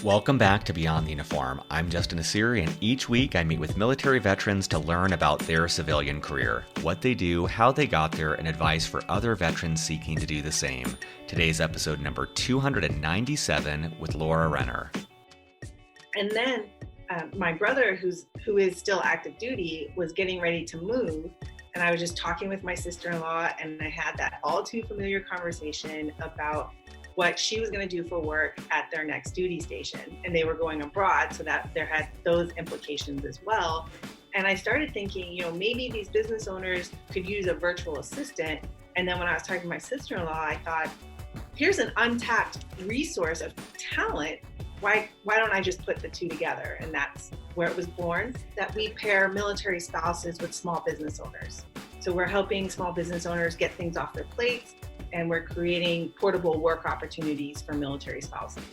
Welcome back to Beyond the Uniform. I'm Justin Asiri, and each week I meet with military veterans to learn about their civilian career, what they do, how they got there, and advice for other veterans seeking to do the same. Today's episode number 297 with Laura Renner. And then my brother, who is still active duty, was getting ready to move. And I was just talking with my sister-in-law, and I had that all too familiar conversation about what she was going to do for work at their next duty station. And they were going abroad, so that there had those implications as well. And I started thinking, maybe these business owners could use a virtual assistant. And then when I was talking to my sister-in-law, I thought, here's an untapped resource of talent. Why don't I just put the two together? And that's where it was born, that we pair military spouses with small business owners. So we're helping small business owners get things off their plates, and we're creating portable work opportunities for military spouses.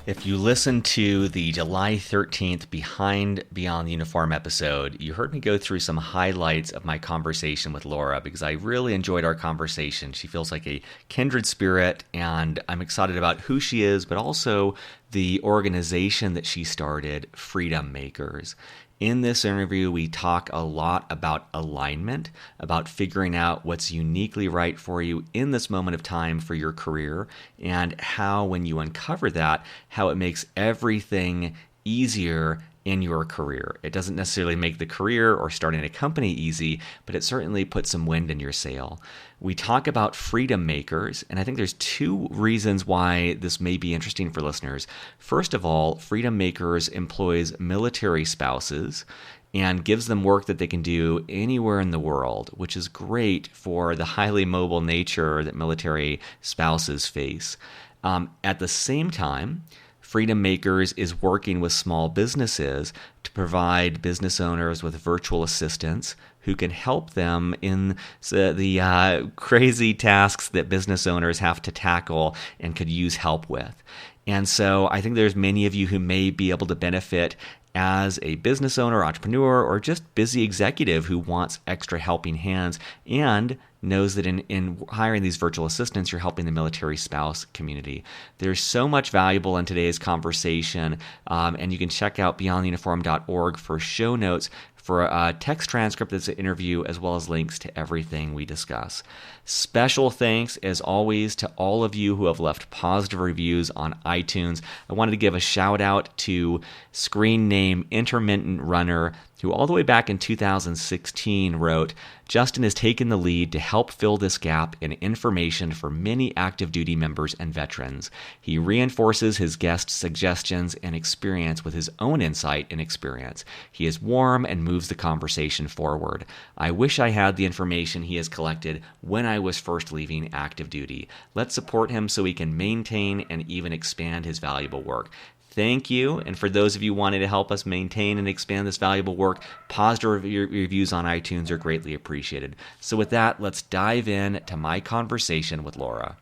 If you listened to the July 13th Beyond the Uniform episode, you heard me go through some highlights of my conversation with Laura because I really enjoyed our conversation. She feels like a kindred spirit, and I'm excited about who she is, but also the organization that she started, Freedom Makers. In this interview, we talk a lot about alignment, about figuring out what's uniquely right for you in this moment of time for your career, and how, when you uncover that, how it makes everything easier in your career. It doesn't necessarily make the career or starting a company easy, but it certainly puts some wind in your sail. We talk about Freedom Makers, and I think there's two reasons why this may be interesting for listeners. First of all, Freedom Makers employs military spouses and gives them work that they can do anywhere in the world, which is great for the highly mobile nature that military spouses face. At the same time, Freedom Makers is working with small businesses to provide business owners with virtual assistants who can help them in the crazy tasks that business owners have to tackle and could use help with. And so I think there's many of you who may be able to benefit as a business owner, entrepreneur, or just busy executive who wants extra helping hands and knows that in hiring these virtual assistants, you're helping the military spouse community. There's so much valuable in today's conversation, and you can check out beyondtheuniform.org for show notes for a text transcript of this interview, as well as links to everything we discuss. Special thanks, as always, to all of you who have left positive reviews on iTunes. I wanted to give a shout out to screen name Intermittent Runner, who all the way back in 2016 wrote, "Justin has taken the lead to help fill this gap in information for many active duty members and veterans. He reinforces his guest suggestions and experience with his own insight and experience. He is warm and moves the conversation forward. I wish I had the information he has collected when I was first leaving active duty. Let's support him so he can maintain and even expand his valuable work." Thank you. And for those of you wanting to help us maintain and expand this valuable work, positive reviews on iTunes are greatly appreciated. So with that, let's dive in to my conversation with Laura.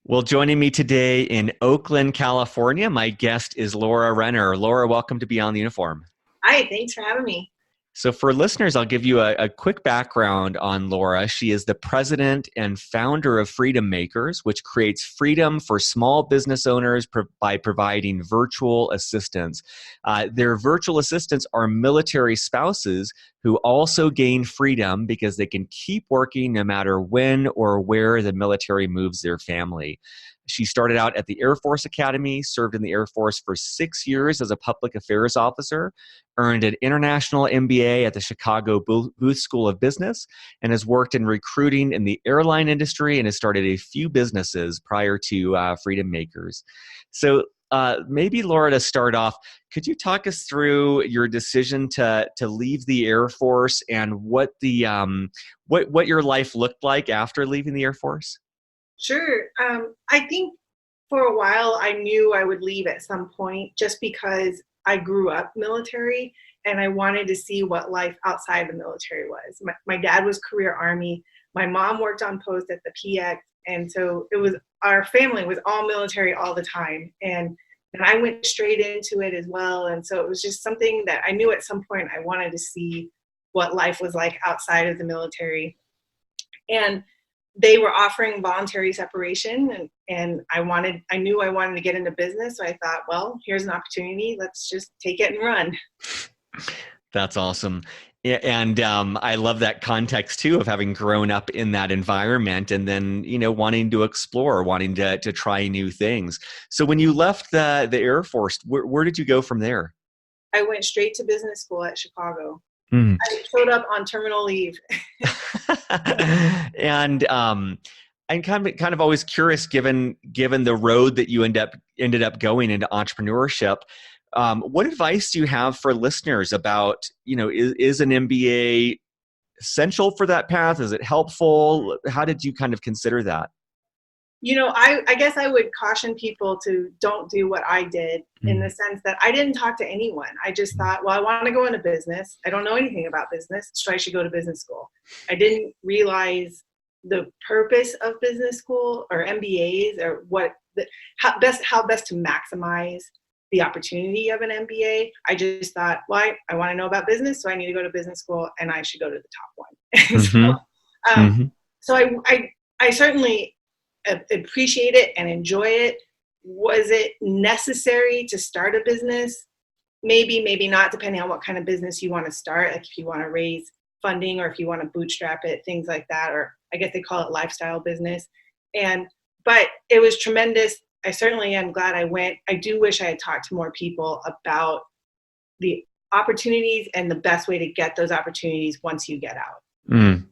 Well, joining me today in Oakland, California, my guest is Laura Renner. Laura, welcome to Beyond the Uniform. Hi, thanks for having me. So for listeners, I'll give you a quick background on Laura. She is the president and founder of Freedom Makers, which creates freedom for small business owners by providing virtual assistants. Their virtual assistants are military spouses who also gain freedom because they can keep working no matter when or where the military moves their family. She started out at the Air Force Academy, served in the Air Force for 6 years as a public affairs officer, earned an International MBA at the Chicago Booth School of Business, and has worked in recruiting in the airline industry and has started a few businesses prior to Freedom Makers. So maybe, Laura, to start off, could you talk us through your decision to leave the Air Force and what your life looked like after leaving the Air Force? Sure. I think for a while I knew I would leave at some point just because I grew up military and I wanted to see what life outside the military was. My dad was career Army. My mom worked on post at the PX. And so our family was all military all the time. And I went straight into it as well. And so it was just something that I knew at some point I wanted to see what life was like outside of the military. And they were offering voluntary separation, and I knew I wanted to get into business. So I thought, well, here's an opportunity. Let's just take it and run. That's awesome. And I love that context too of having grown up in that environment and then, wanting to explore, wanting to try new things. So when you left the Air Force, where did you go from there? I went straight to business school at Chicago. Mm. I showed up on terminal leave. And I'm kind of always curious, given the road that you ended up going into entrepreneurship. What advice do you have for listeners about, is an MBA essential for that path? Is it helpful? How did you kind of consider that? I guess I would caution people to don't do what I did in the sense that I didn't talk to anyone. I just thought, well, I want to go into business. I don't know anything about business, so I should go to business school. I didn't realize the purpose of business school or MBAs or how best to maximize the opportunity of an MBA. I just thought, well, I want to know about business, so I need to go to business school, and I should go to the top one. Mm-hmm. So I certainly appreciate it and enjoy it. Was it necessary to start a business? Maybe, maybe not, depending on what kind of business you want to start. Like if you want to raise funding or if you want to bootstrap it, things like that, or I guess they call it lifestyle business. But it was tremendous. I certainly am glad I went. I do wish I had talked to more people about the opportunities and the best way to get those opportunities once you get out. Mm.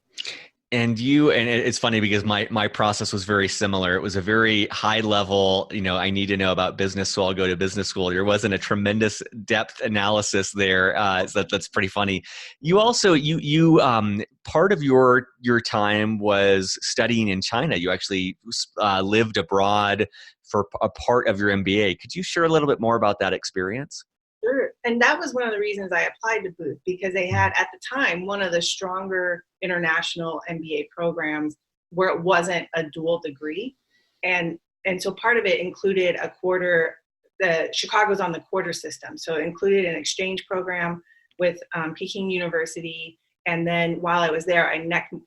And it's funny because my process was very similar. It was a very high level, I need to know about business, so I'll go to business school. There wasn't a tremendous depth analysis there. So that's pretty funny. You also, part of your time was studying in China. You actually lived abroad for a part of your MBA. Could you share a little bit more about that experience? Sure. And that was one of the reasons I applied to Booth, because they had at the time one of the stronger international MBA programs where it wasn't a dual degree. And so part of it included Chicago's on the quarter system. So it included an exchange program with Peking University. And then while I was there, I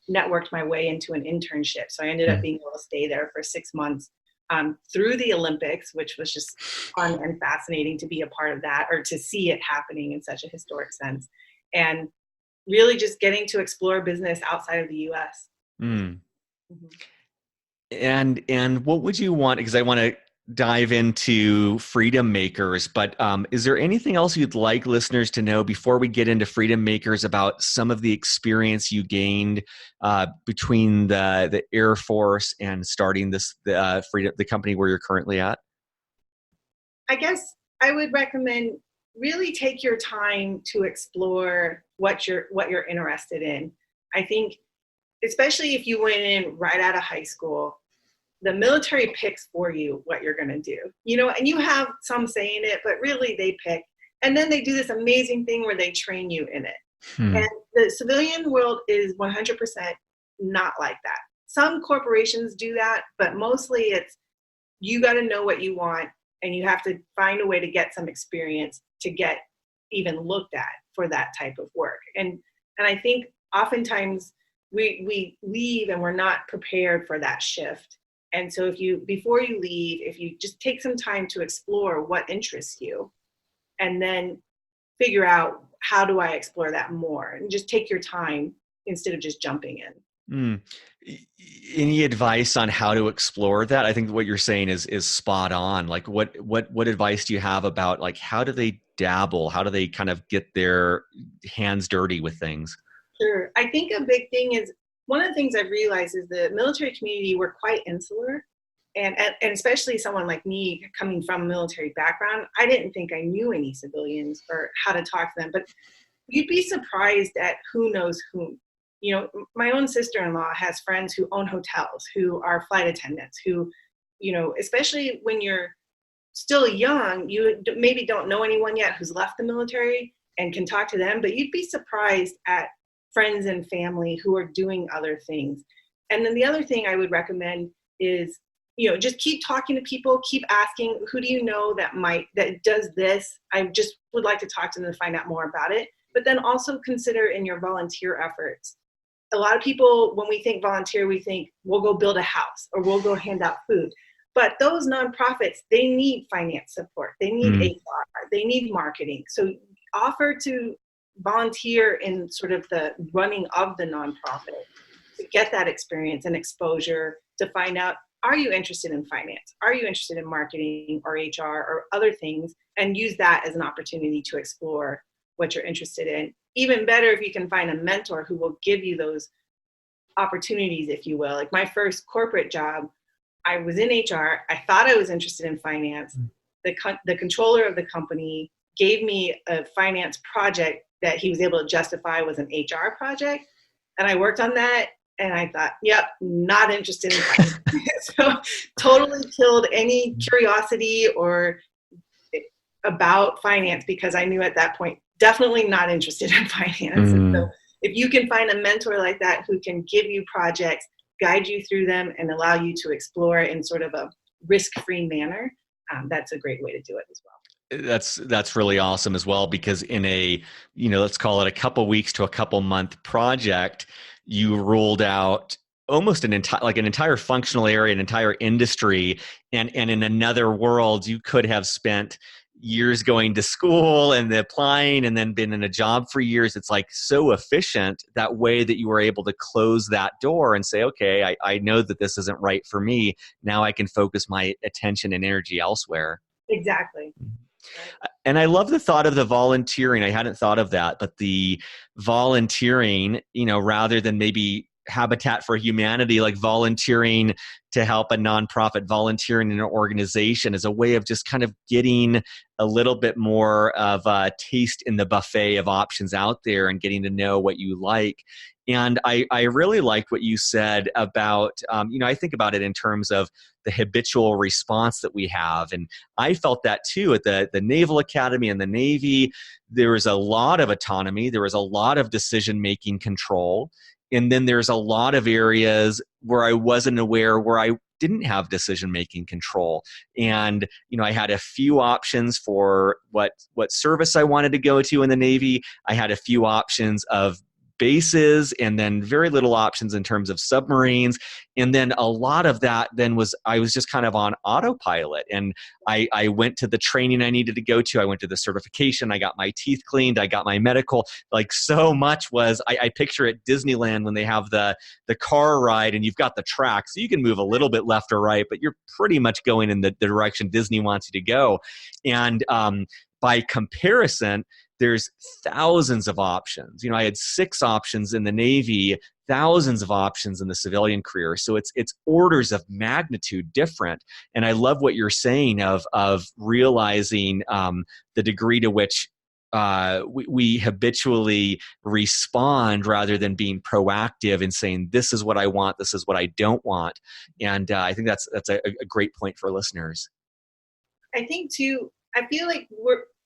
networked my way into an internship. So I ended up being able to stay there for 6 months. Through the Olympics, which was just fun and fascinating to be a part of that, or to see it happening in such a historic sense, and really just getting to explore business outside of the U.S. Mm. Mm-hmm. And what would you want? Because I want to dive into Freedom Makers, but is there anything else you'd like listeners to know before we get into Freedom Makers about some of the experience you gained between the Air Force and starting the company where you're currently at? I guess I would recommend really take your time to explore what you're interested in. I think, especially if you went in right out of high school, the military picks for you what you're going to do, and you have some say in it, but really they pick. And then they do this amazing thing where they train you in it. And the civilian world is 100% not like that. Some corporations do that, but mostly it's, you got to know what you want and you have to find a way to get some experience to get even looked at for that type of work. And I think oftentimes we leave and we're not prepared for that shift. And so before you leave, if you just take some time to explore what interests you and then figure out how do I explore that more, and just take your time instead of just jumping in. Any advice on how to explore that? I think what you're saying is spot on. Like what advice do you have about like, how do they dabble? How do they kind of get their hands dirty with things? Sure. I think a big thing is, one of the things I've realized is the military community, we're quite insular. And especially someone like me coming from a military background, I didn't think I knew any civilians or how to talk to them. But you'd be surprised at who knows whom. My own sister-in-law has friends who own hotels, who are flight attendants, who, especially when you're still young, you maybe don't know anyone yet who's left the military and can talk to them. But you'd be surprised at friends and family who are doing other things. And then the other thing I would recommend is, just keep talking to people, keep asking, who do you know that does this? I just would like to talk to them to find out more about it. But then also consider in your volunteer efforts, a lot of people, when we think volunteer, we think we'll go build a house or we'll go hand out food. But those nonprofits, they need finance support. They need HR. They need marketing. So offer to volunteer in sort of the running of the nonprofit to get that experience and exposure to find out, are you interested in finance? Are you interested in marketing or HR or other things? And use that as an opportunity to explore what you're interested in. Even better if you can find a mentor who will give you those opportunities, if you will. Like my first corporate job, I was in HR. I thought I was interested in finance. The controller of the company gave me a finance project that he was able to justify was an HR project. And I worked on that and I thought, yep, not interested in finance. So totally killed any curiosity or about finance because I knew at that point, definitely not interested in finance. And so if you can find a mentor like that who can give you projects, guide you through them, and allow you to explore in sort of a risk-free manner, that's a great way to do it as well. That's really awesome as well, because in a, let's call it a couple weeks to a couple month project, you rolled out almost an entire functional area, an entire industry, and in another world, you could have spent years going to school and applying and then been in a job for years. It's like so efficient that way that you were able to close that door and say, okay, I know that this isn't right for me. Now I can focus my attention and energy elsewhere. Exactly. And I love the thought of the volunteering. I hadn't thought of that, but the volunteering, rather than maybe Habitat for Humanity, like volunteering to help a nonprofit, volunteering in an organization is a way of just kind of getting a little bit more of a taste in the buffet of options out there and getting to know what you like. And I really liked what you said about, I think about it in terms of the habitual response that we have. And I felt that too at the Naval Academy and the Navy. There was a lot of autonomy. There was a lot of decision-making control. And then there's a lot of areas where I wasn't aware, where I didn't have decision-making control. And, I had a few options for what service I wanted to go to in the Navy. I had a few options of bases and then very little options in terms of submarines. And then a lot of that then I was just kind of on autopilot. And I went to the training I needed to go to. I went to the certification. I got my teeth cleaned. I got my medical. Like so much was, I picture at Disneyland when they have the car ride and you've got the track. So you can move a little bit left or right, but you're pretty much going in the direction Disney wants you to go. And by comparison, there's thousands of options. I had 6 options in the Navy, thousands of options in the civilian career. So it's orders of magnitude different. And I love what you're saying of realizing the degree to which we habitually respond rather than being proactive and saying, this is what I want, this is what I don't want. And I think that's a great point for listeners. I think too, I feel like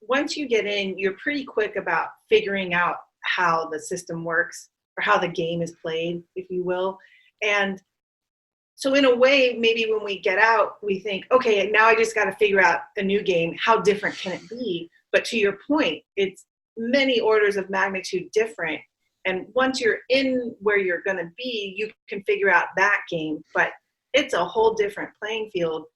once you get in, you're pretty quick about figuring out how the system works or how the game is played, if you will. And so in a way, maybe when we get out, we think, okay, now I just got to figure out a new game. How different can it be? But to your point, it's many orders of magnitude different. And once you're in where you're going to be, you can figure out that game. But it's a whole different playing field.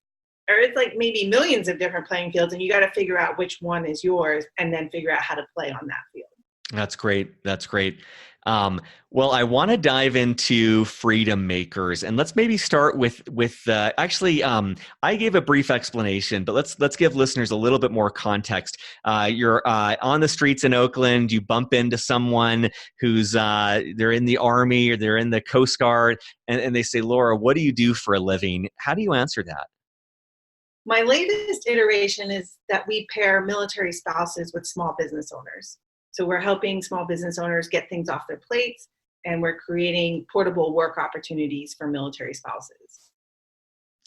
Or it's like maybe millions of different playing fields, and you got to figure out which one is yours and then figure out how to play on that field. That's great. That's great. Well, I want to dive into freedom makers, and let's maybe start with actually, I gave a brief explanation, but let's give listeners a little bit more context. You're on the streets in Oakland, you bump into someone who's they're in the Army or they're in the Coast Guard, and they say, Laura, what do you do for a living? How do you answer that? My latest iteration is that we pair military spouses with small business owners. So we're helping small business owners get things off their plates, and we're creating portable work opportunities for military spouses.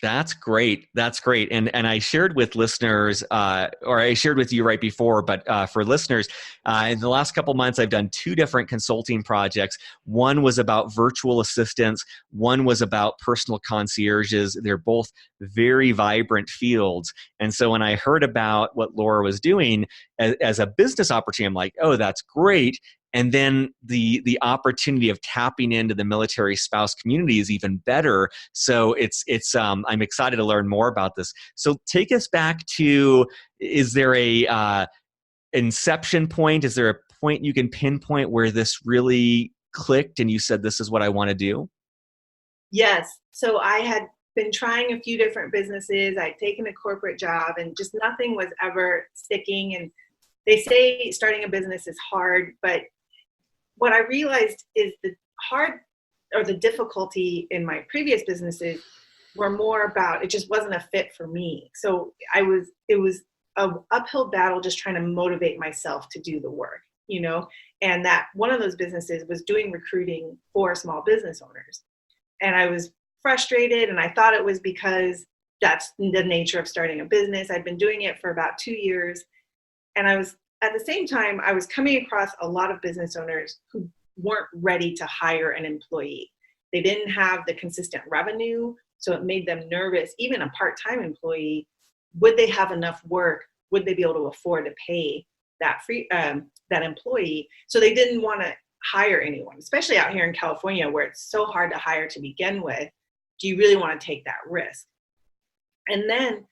That's great. That's great. And I shared with listeners, or I shared with you right before, but for listeners, in the last couple months, I've done 2 different consulting projects. One was about virtual assistants. One was about personal concierges. They're both very vibrant fields. And so when I heard about what Laura was doing as a business opportunity, I'm like, oh, that's great. And then the opportunity of tapping into the military spouse community is even better. So I'm excited to learn more about this. So take us back to, is there a inception point? Is there a point you can pinpoint where this really clicked and you said, this is what I want to do? Yes. So I had been trying a few different businesses. I'd taken a corporate job and just nothing was ever sticking. And they say starting a business is hard, but what I realized is the hard or the difficulty in my previous businesses were more about, it just wasn't a fit for me. So it was an uphill battle just trying to motivate myself to do the work, and that one of those businesses was doing recruiting for small business owners. And I was frustrated, and I thought it was because that's the nature of starting a business. I'd been doing it for about 2 years. And at the same time, I was coming across a lot of business owners who weren't ready to hire an employee. They didn't have the consistent revenue, so it made them nervous. Even a part-time employee, would they have enough work? Would they be able to afford to pay that employee? So they didn't want to hire anyone, especially out here in California where it's so hard to hire to begin with. Do you really want to take that risk? And then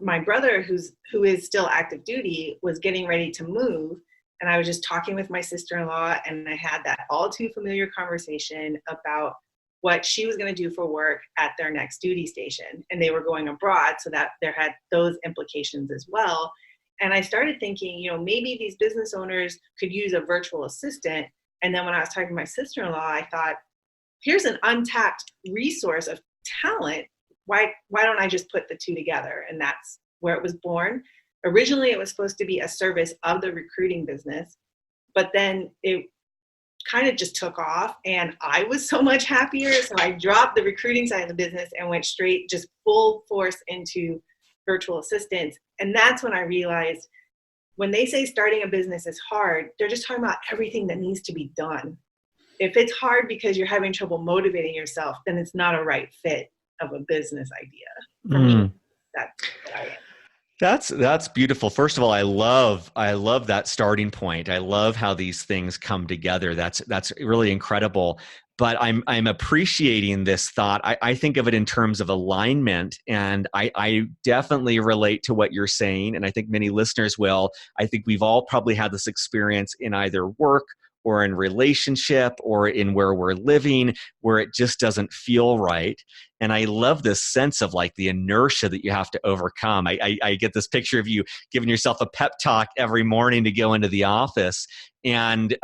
my brother, who is still active duty, was getting ready to move. And I was just talking with my sister-in-law, and I had that all too familiar conversation about what she was going to do for work at their next duty station. And they were going abroad, so that there had those implications as well. And I started thinking, maybe these business owners could use a virtual assistant. And then when I was talking to my sister-in-law, I thought, here's an untapped resource of talent. Why don't I just put the two together? And that's where it was born. Originally, it was supposed to be a service of the recruiting business, but then it kind of just took off, and I was so much happier. So I dropped the recruiting side of the business and went straight, just full force into virtual assistants. And that's when I realized when they say starting a business is hard, they're just talking about everything that needs to be done. If it's hard because you're having trouble motivating yourself, then it's not a right fit of a business idea. For me, that's what I am. That's beautiful. First of all, I love that starting point. I love how these things come together. That's really incredible. But I'm appreciating this thought. I think of it in terms of alignment, and I definitely relate to what you're saying, and I think many listeners will. I think we've all probably had this experience in either work or in relationship or in where we're living, where it just doesn't feel right. And I love this sense of like the inertia that you have to overcome. I get this picture of you giving yourself a pep talk every morning to go into the office. And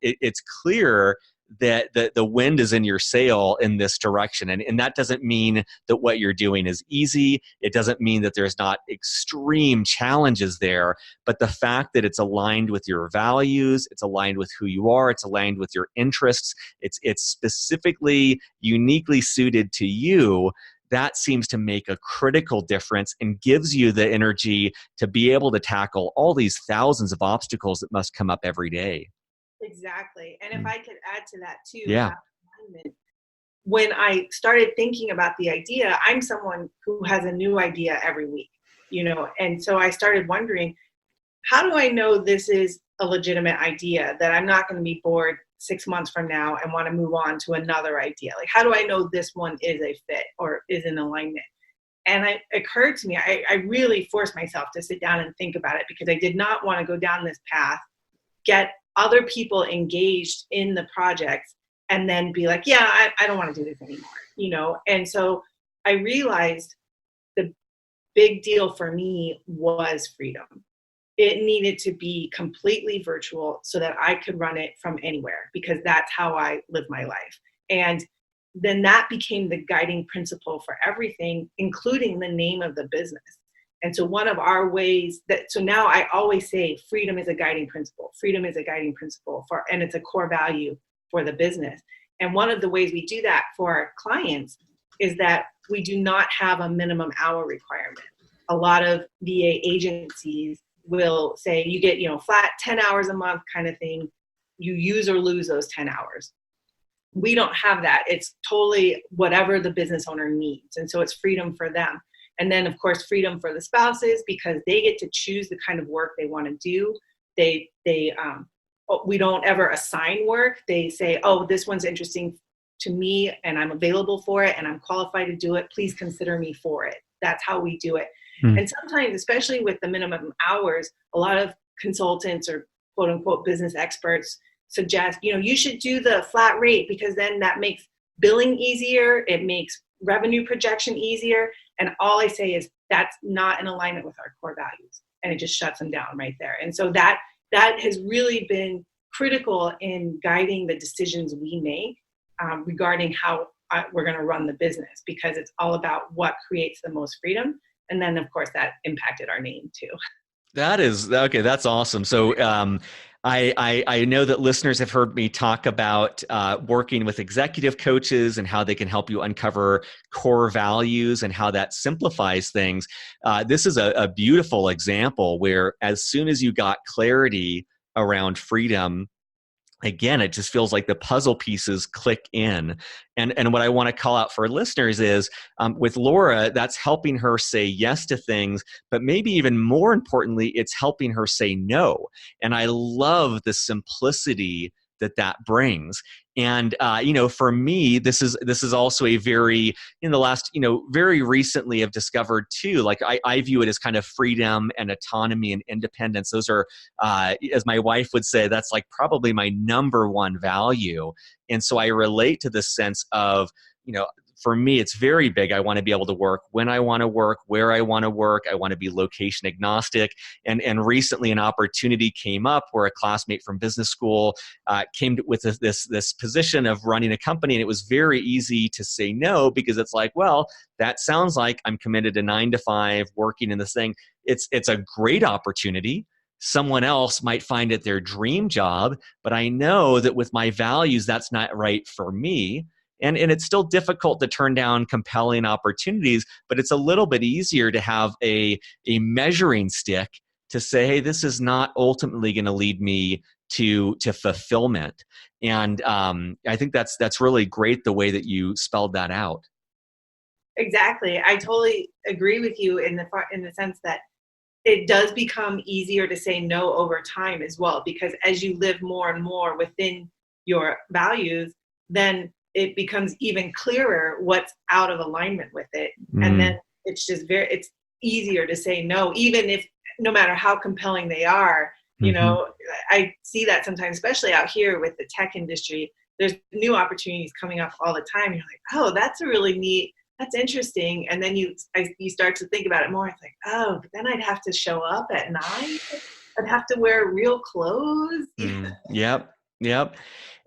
it's clear that the wind is in your sail in this direction. And that doesn't mean that what you're doing is easy. It doesn't mean that there's not extreme challenges there. But the fact that it's aligned with your values, it's aligned with who you are, it's aligned with your interests, it's specifically, uniquely suited to you, that seems to make a critical difference and gives you the energy to be able to tackle all these thousands of obstacles that must come up every day. Exactly. And if I could add to that too, Yeah. about alignment, when I started thinking about the idea, I'm someone who has a new idea every week, and so I started wondering, how do I know this is a legitimate idea, that I'm not going to be bored 6 months from now and want to move on to another idea? Like, how do I know this one is a fit or is in alignment? And it occurred to me, I really forced myself to sit down and think about it, because I did not want to go down this path, get other people engaged in the projects, and then be like, yeah, I don't want to do this anymore, And so I realized the big deal for me was freedom. It needed to be completely virtual so that I could run it from anywhere, because that's how I live my life. And then that became the guiding principle for everything, including the name of the business. And so one of our ways so now I always say freedom is a guiding principle. Freedom is a guiding principle and it's a core value for the business. And one of the ways we do that for our clients is that we do not have a minimum hour requirement. A lot of VA agencies will say you get, flat 10 hours a month kind of thing. You use or lose those 10 hours. We don't have that. It's totally whatever the business owner needs. And so it's freedom for them. And then, of course, freedom for the spouses, because they get to choose the kind of work they want to do. They we don't ever assign work. They say, oh, this one's interesting to me and I'm available for it and I'm qualified to do it. Please consider me for it. That's how we do it. And sometimes, especially with the minimum hours, a lot of consultants or quote unquote business experts suggest, you should do the flat rate because then that makes billing easier. It makes revenue projection easier. And all I say is that's not in alignment with our core values. And it just shuts them down right there. And so that has really been critical in guiding the decisions we make regarding how we're going to run the business, because it's all about what creates the most freedom. And then, of course, that impacted our name too. That is okay. That's awesome. So I know that listeners have heard me talk about working with executive coaches and how they can help you uncover core values and how that simplifies things. This is a beautiful example where as soon as you got clarity around freedom, again, it just feels like the puzzle pieces click in. And what I want to call out for listeners is with Laura, that's helping her say yes to things, but maybe even more importantly, it's helping her say no. And I love the simplicity that brings. And for me, this is also a very, in the last, very recently have discovered too, like I view it as kind of freedom and autonomy and independence. Those are, as my wife would say, that's like probably my number one value. And so I relate to the sense of, for me, it's very big. I want to be able to work when I want to work, where I want to work. I want to be location agnostic. And recently an opportunity came up where a classmate from business school came with this position of running a company. And it was very easy to say no, because it's like, well, that sounds like I'm committed to 9 to 5 working in this thing. It's a great opportunity. Someone else might find it their dream job, but I know that with my values, that's not right for me. And it's still difficult to turn down compelling opportunities, but it's a little bit easier to have a measuring stick to say, hey, this is not ultimately going to lead me to fulfillment. And I think that's really great the way that you spelled that out. Exactly. I totally agree with you in the sense that it does become easier to say no over time as well, because as you live more and more within your values, then it becomes even clearer what's out of alignment with it. And then it's just it's easier to say no, even if no matter how compelling they are. I see that sometimes, especially out here with the tech industry, there's new opportunities coming up all the time. You're like, oh, that's a really neat, that's interesting. And then you start to think about it more. It's like, oh, but then I'd have to show up at 9. I'd have to wear real clothes. Yep.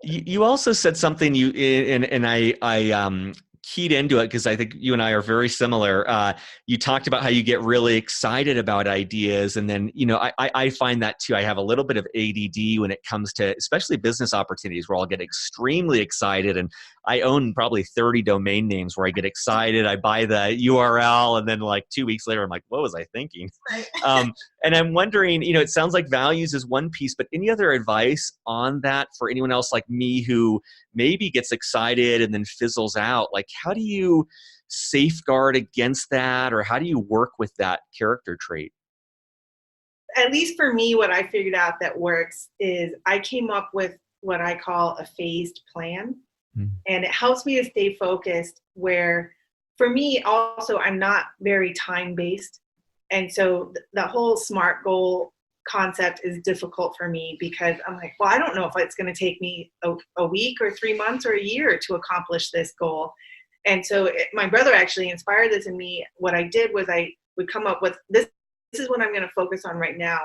You also said something I keyed into it because I think you and I are very similar. You talked about how you get really excited about ideas. And then, I find that too. I have a little bit of ADD when it comes to especially business opportunities where I'll get extremely excited. And I own probably 30 domain names where I get excited. I buy the URL and then like 2 weeks later, I'm like, what was I thinking? And I'm wondering, it sounds like values is one piece, but any other advice on that for anyone else like me who maybe gets excited and then fizzles out? Like, how do you safeguard against that, or how do you work with that character trait? At least for me, what I figured out that works is I came up with what I call a phased plan. And it helps me to stay focused, where for me also, I'm not very time-based. And so the whole SMART goal concept is difficult for me because I'm like, well, I don't know if it's going to take me a week or 3 months or a year to accomplish this goal. And so my brother actually inspired this in me. What I did was I would come up with this is what I'm going to focus on right now.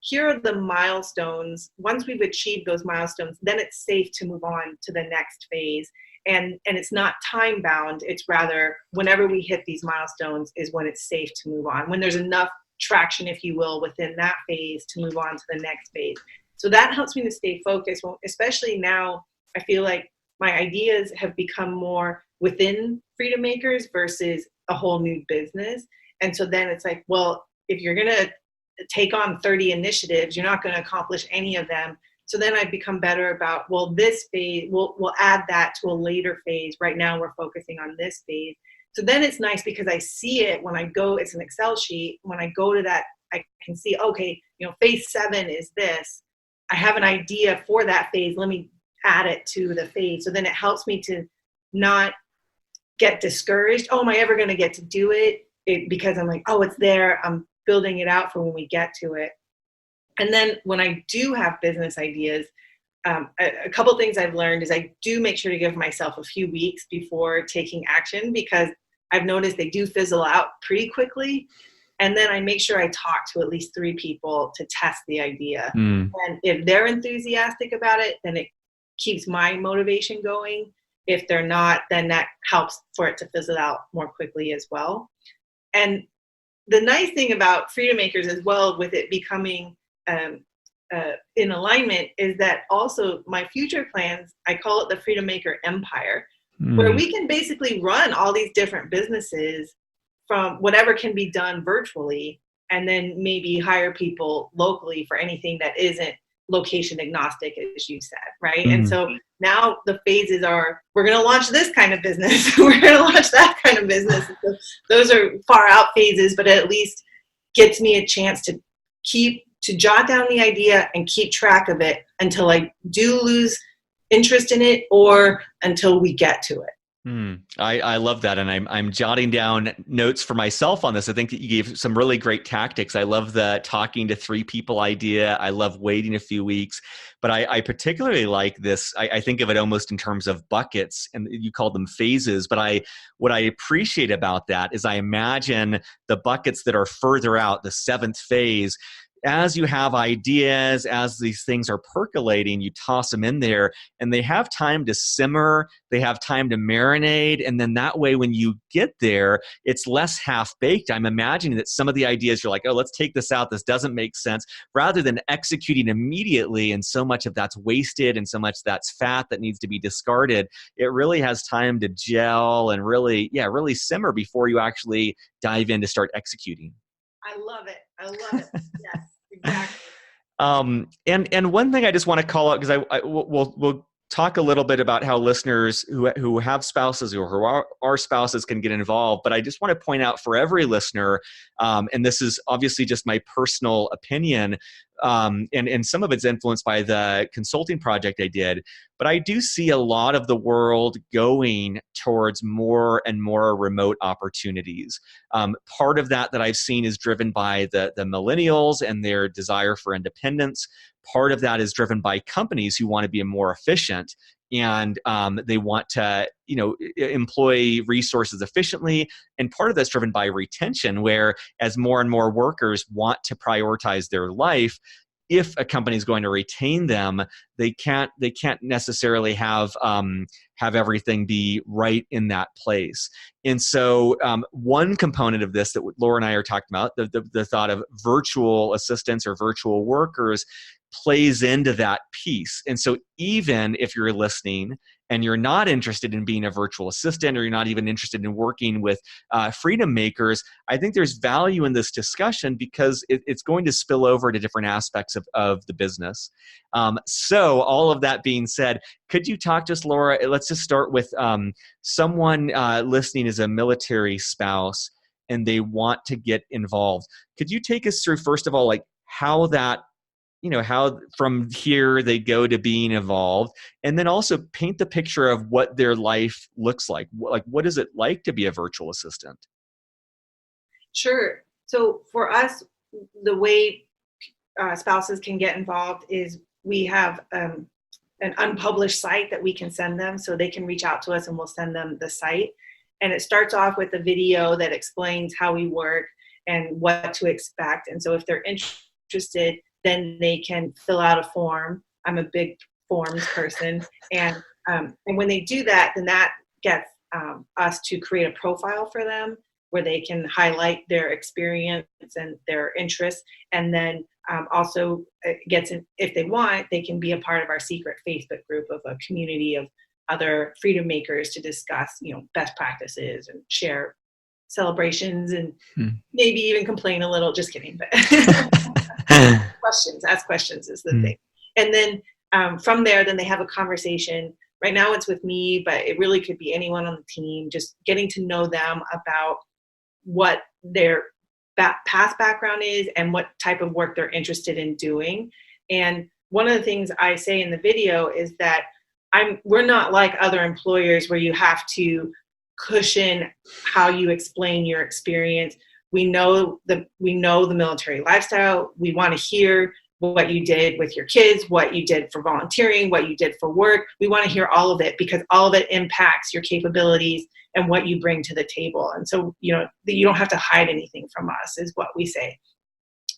Here are the milestones. Once we've achieved those milestones, then it's safe to move on to the next phase. And it's not time bound. It's rather whenever we hit these milestones is when it's safe to move on, when there's enough traction, if you will, within that phase to move on to the next phase. So that helps me to stay focused, especially now. I feel like my ideas have become more within Freedom Makers versus a whole new business. And so then it's like, well, if you're going to take on 30 initiatives, you're not going to accomplish any of them. So then I've become better about, well, this phase, we'll add that to a later phase. Right now we're focusing on this phase. So then it's nice because I see it when I go, it's an Excel sheet. When I go to that, I can see, okay, phase 7 is this. I have an idea for that phase. Let me add it to the phase. So then it helps me to not get discouraged. Oh, am I ever going to get to do it? Because I'm like, oh, it's there. I'm building it out for when we get to it. And then when I do have business ideas, a couple things I've learned is I do make sure to give myself a few weeks before taking action, because I've noticed they do fizzle out pretty quickly. And then I make sure I talk to at least 3 people to test the idea. And if they're enthusiastic about it, then it keeps my motivation going. If they're not, then that helps for it to fizzle out more quickly as well. And the nice thing about Freedom Makers as well, with it becoming in alignment, is that also my future plans, I call it the Freedom Maker Empire, where we can basically run all these different businesses from whatever can be done virtually, and then maybe hire people locally for anything that isn't location agnostic, as you said, right? And so now the phases are, we're going to launch this kind of business, we're going to launch that kind of business. So those are far out phases, but it at least gets me a chance to jot down the idea and keep track of it until I do lose interest in it, or until we get to it. I love that. And I'm jotting down notes for myself on this. I think that you gave some really great tactics. I love the talking to 3 people idea. I love waiting a few weeks, but I particularly like this. I think of it almost in terms of buckets, and you call them phases. But what I appreciate about that is I imagine the buckets that are further out, the 7th phase. As you have ideas, as these things are percolating, you toss them in there and they have time to simmer, they have time to marinate, and then that way when you get there, it's less half-baked. I'm imagining that some of the ideas you're like, oh, let's take this out, this doesn't make sense, rather than executing immediately, and so much of that's wasted and so much that's fat that needs to be discarded. It really has time to gel and really simmer before you actually dive in to start executing. I love it. Yes, exactly. And one thing I just want to call out, because we'll talk a little bit about how listeners who have spouses or who are spouses can get involved. But I just want to point out for every listener, and this is obviously just my personal opinion, and some of it's influenced by the consulting project I did, but I do see a lot of the world going towards more and more remote opportunities. Part of that I've seen is driven by the millennials and their desire for independence. Part of that is driven by companies who want to be more efficient, and they want to employ resources efficiently. And part of that's driven by retention, where as more and more workers want to prioritize their life, if a company is going to retain them, they can't necessarily have everything be right in that place. And so one component of this that Laura and I are talking about, the thought of virtual assistants or virtual workers, plays into that piece. And so even if you're listening and you're not interested in being a virtual assistant, or you're not even interested in working with freedom makers, I think there's value in this discussion, because it's going to spill over to different aspects of the business. So all of that being said, could you talk to us, Laura? Let's just start with someone listening as a military spouse and they want to get involved. Could you take us through, first of all, like how from here they go to being involved, and then also paint the picture of what their life looks like. Like, what is it like to be a virtual assistant? Sure. So for us, the way spouses can get involved is we have an unpublished site that we can send them, so they can reach out to us and we'll send them the site. And it starts off with a video that explains how we work and what to expect. And so if they're interested, then they can fill out a form. I'm a big forms person. And when they do that, then that gets us to create a profile for them where they can highlight their experience and their interests. And then also gets in, if they want, they can be a part of our secret Facebook group of a community of other freedom makers to discuss, best practices and share celebrations and maybe even complain a little. Just kidding, but ask questions is the thing. And then from there, then they have a conversation. Right now it's with me, but it really could be anyone on the team, just getting to know them about what their past background is and what type of work they're interested in doing. And one of the things I say in the video is that we're not like other employers where you have to cushion how you explain your experience. We know the military lifestyle. We want to hear what you did with your kids, what you did for volunteering, what you did for work. We want to hear all of it because all of it impacts your capabilities and what you bring to the table. And so, you don't have to hide anything from us, is what we say.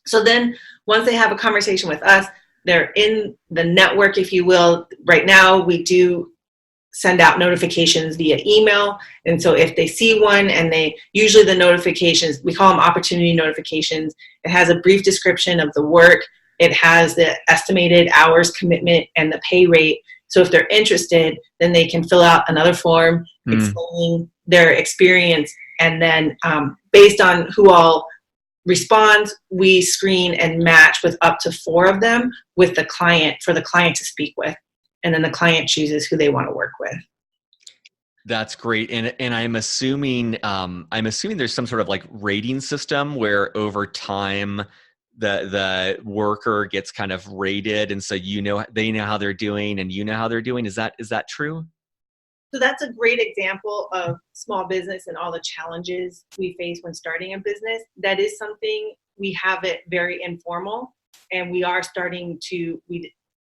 So then once they have a conversation with us, they're in the network, if you will. Right now, we do send out notifications via email. And so if they see one, and usually the notifications, we call them opportunity notifications. It has a brief description of the work. It has the estimated hours commitment and the pay rate. So if they're interested, then they can fill out another form explaining their experience. And then based on who all responds, we screen and match with up to 4 of them with the client, for the client to speak with. And then the client chooses who they want to work with. That's great. And I'm assuming there's some sort of like rating system where over time the worker gets kind of rated, and so they know how they're doing and you know how they're doing. Is that true? So that's a great example of small business and all the challenges we face when starting a business. That is something, we have it very informal, and we are starting to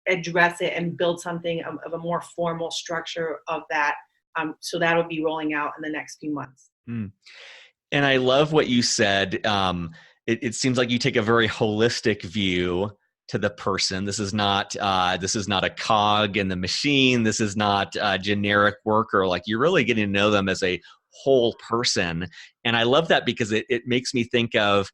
address it and build something of a more formal structure of that. So that'll be rolling out in the next few months. And I love what you said. It seems like you take a very holistic view to the person. This is not a cog in the machine. This is not a generic worker. Like, you're really getting to know them as a whole person. And I love that because it makes me think of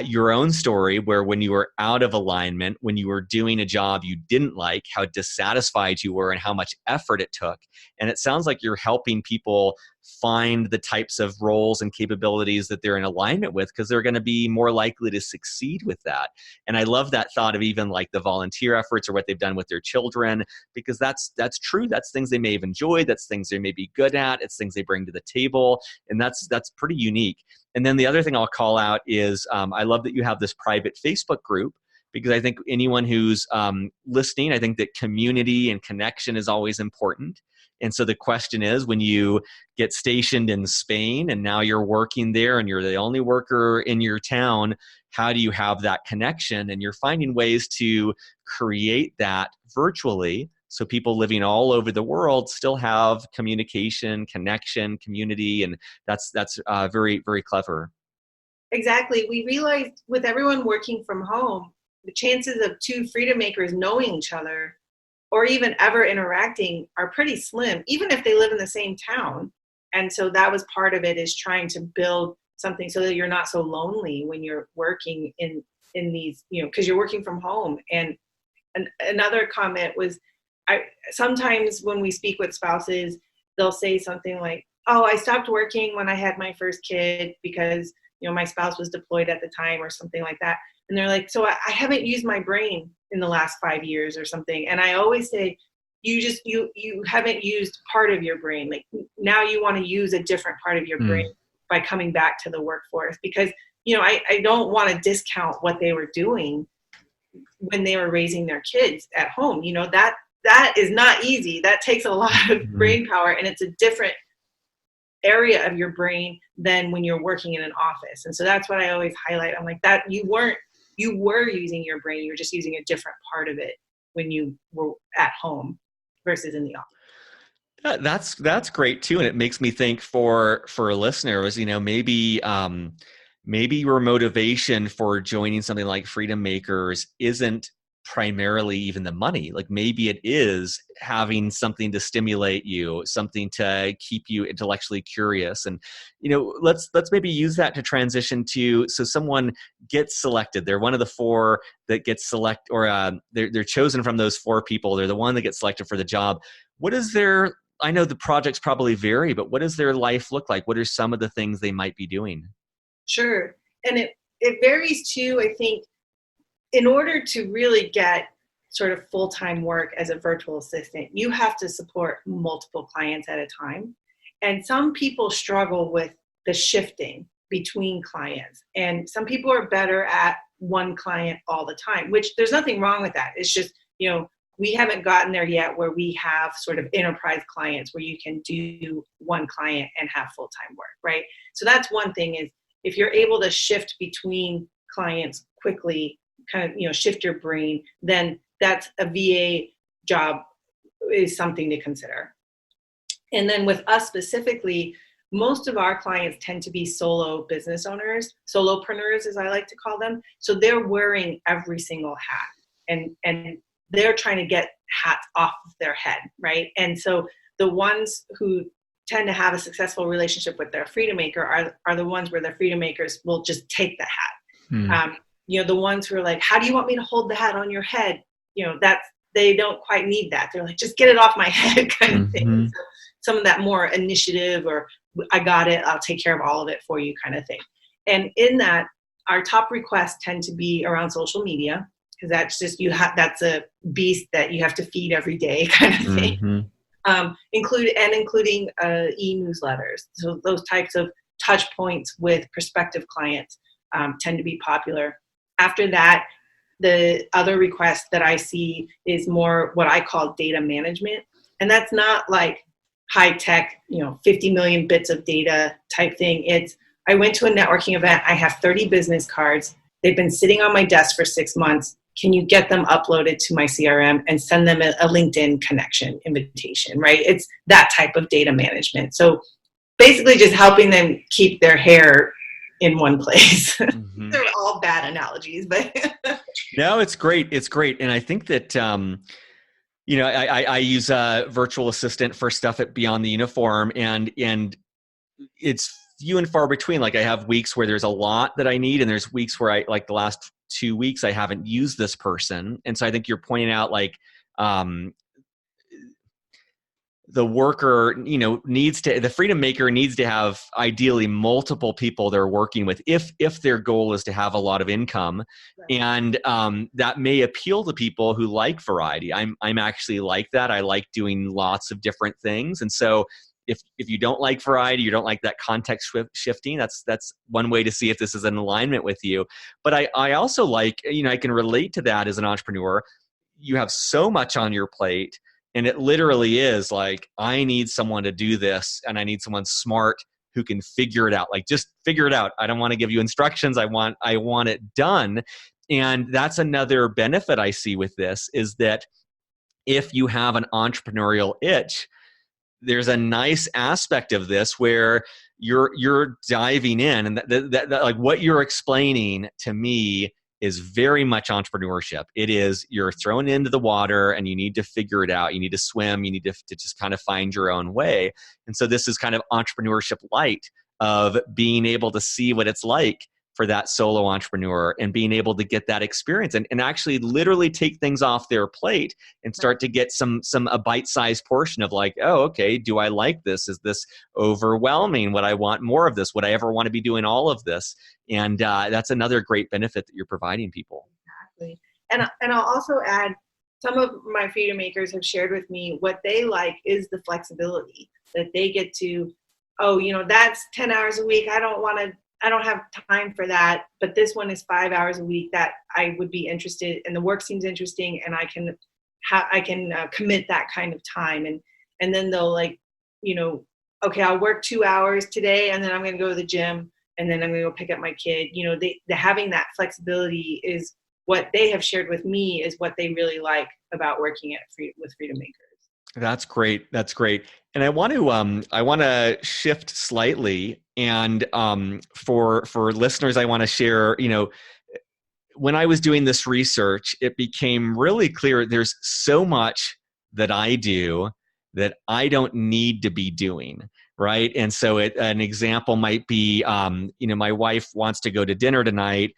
your own story, where when you were out of alignment, when you were doing a job you didn't like, how dissatisfied you were and how much effort it took. And it sounds like you're helping people find the types of roles and capabilities that they're in alignment with, because they're going to be more likely to succeed with that. And I love that thought of even like the volunteer efforts or what they've done with their children, because that's true. That's things they may have enjoyed. That's things they may be good at. It's things they bring to the table. And that's pretty unique. And then the other thing I'll call out is I love that you have this private Facebook group, because I think anyone who's listening, I think that community and connection is always important. And so the question is, when you get stationed in Spain and now you're working there and you're the only worker in your town, how do you have that connection? And you're finding ways to create that virtually, so people living all over the world still have communication, connection, community, and that's very, very clever. Exactly. We realized with everyone working from home, the chances of 2 freedom makers knowing each other or even ever interacting are pretty slim, even if they live in the same town. And so that was part of it, is trying to build something so that you're not so lonely when you're working in these, because you're working from home. And another comment was, sometimes when we speak with spouses, they'll say something like, "Oh, I stopped working when I had my first kid because, my spouse was deployed at the time," or something like that. And they're like, "So I haven't used my brain in the last 5 years," or something. And I always say, you haven't used part of your brain. Like, now you want to use a different part of your brain by coming back to the workforce, because, I don't want to discount what they were doing when they were raising their kids at home. That is not easy. That takes a lot of brain power, and it's a different area of your brain than when you're working in an office. And so that's what I always highlight. I'm like, that you were using your brain. You were just using a different part of it when you were at home versus in the office. That's great too. And it makes me think for listeners, maybe your motivation for joining something like Freedom Makers isn't primarily even the money. Like, maybe it is having something to stimulate you, something to keep you intellectually curious. And, let's maybe use that to transition to, so someone gets selected. They're one of the 4 that gets selected, or they're chosen from those 4 people. They're the one that gets selected for the job. I know the projects probably vary, but what does their life look like? What are some of the things they might be doing? Sure. And it varies too. I think in order to really get sort of full-time work as a virtual assistant, you have to support multiple clients at a time. And some people struggle with the shifting between clients. And some people are better at one client all the time, which there's nothing wrong with that. It's just we haven't gotten there yet where we have sort of enterprise clients where you can do one client and have full-time work, right? So that's one thing, is if you're able to shift between clients quickly, kind of, shift your brain, then that's a VA job is something to consider. And then with us specifically, most of our clients tend to be solo business owners, solopreneurs, as I like to call them. So they're wearing every single hat, and they're trying to get hats off of their head, right? And so the ones who tend to have a successful relationship with their freedom maker are the ones where the freedom makers will just take the hat. The ones who are like, how do you want me to hold the hat on your head? They don't quite need that. They're like, just get it off my head kind of thing. So some of that more initiative, or I got it, I'll take care of all of it for you kind of thing. And in that, our top requests tend to be around social media, because that's just, that's a beast that you have to feed every day kind of thing. Including e-newsletters. So those types of touch points with prospective clients tend to be popular. After that, the other request that I see is more what I call data management. And that's not like high tech, 50 million bits of data type thing. It's, I went to a networking event. I have 30 business cards. They've been sitting on my desk for 6 months. Can you get them uploaded to my CRM and send them a LinkedIn connection invitation, right? It's that type of data management. So basically just helping them keep their hair in one place. They're all bad analogies, but no, it's great. It's great. And I think that, I use a virtual assistant for stuff at Beyond the Uniform, and it's few and far between. Like, I have weeks where there's a lot that I need, and there's weeks where like the last 2 weeks, I haven't used this person. And so I think you're pointing out, like, the worker, the freedom maker needs to have ideally multiple people they're working with if their goal is to have a lot of income. Right. And that may appeal to people who like variety. I'm actually like that. I like doing lots of different things. And so if you don't like variety, you don't like that context shifting, that's one way to see if this is in alignment with you. But I also like, I can relate to that as an entrepreneur. You have so much on your plate, and it literally is like, I need someone to do this, and I need someone smart who can figure it out. Like, just figure it out. I don't want to give you instructions. I want it done. And that's another benefit I see with this, is that if you have an entrepreneurial itch, there's a nice aspect of this where you're diving in, and that like what you're explaining to me is very much entrepreneurship. It is, you're thrown into the water and you need to figure it out. You need to swim. You need to just kind of find your own way. And so this is kind of entrepreneurship light, of being able to see what it's like for that solo entrepreneur and being able to get that experience and actually literally take things off their plate and start to get a bite-sized portion of like, oh, okay, do I like this? Is this overwhelming? Would I want more of this? Would I ever want to be doing all of this? And that's another great benefit that you're providing people. Exactly. And I'll also add, some of my freedom makers have shared with me what they like is the flexibility that they get to, that's 10 hours a week. I don't have time for that, but this one is 5 hours a week that I would be interested, and the work seems interesting, and I can commit that kind of time. And then they'll like, okay, I'll work 2 hours today, and then I'm going to go to the gym, and then I'm going to go pick up my kid. They having that flexibility is what they have shared with me is what they really like about working with freedom makers. That's great. That's great. And I want to shift slightly. And for listeners, I want to share, when I was doing this research, it became really clear there's so much that I do that I don't need to be doing, right? And so an example might be, my wife wants to go to dinner tonight.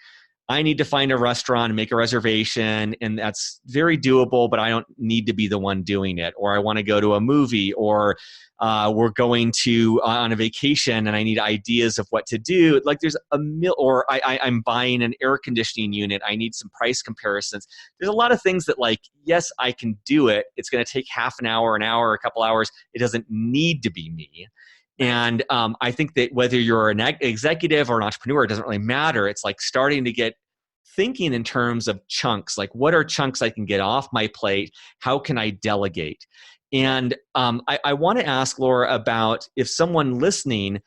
I need to find a restaurant and make a reservation, and that's very doable, but I don't need to be the one doing it. Or I want to go to a movie, or we're going on a vacation and I need ideas of what to do. Like, there's or I'm buying an air conditioning unit. I need some price comparisons. There's a lot of things that, like, yes, I can do it. It's going to take half an hour, a couple hours. It doesn't need to be me. And I think that whether you're an executive or an entrepreneur, it doesn't really matter. It's like starting to get thinking in terms of chunks, like what are chunks I can get off my plate? How can I delegate? And I want to ask Laura about if someone listening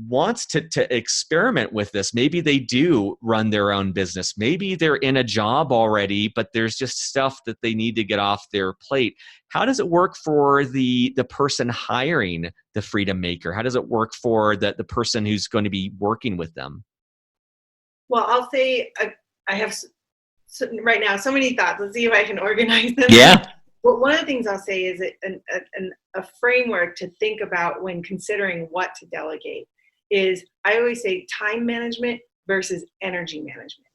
wants to experiment with this. Maybe they do run their own business. Maybe they're in a job already, but there's just stuff that they need to get off their plate. How does it work for the person hiring the freedom maker? How does it work for the person who's going to be working with them? Well, I'll say I have right now so many thoughts. Let's see if I can organize them. Yeah. Well, one of the things I'll say is a framework to think about when considering what to delegate is, I always say, time management versus energy management.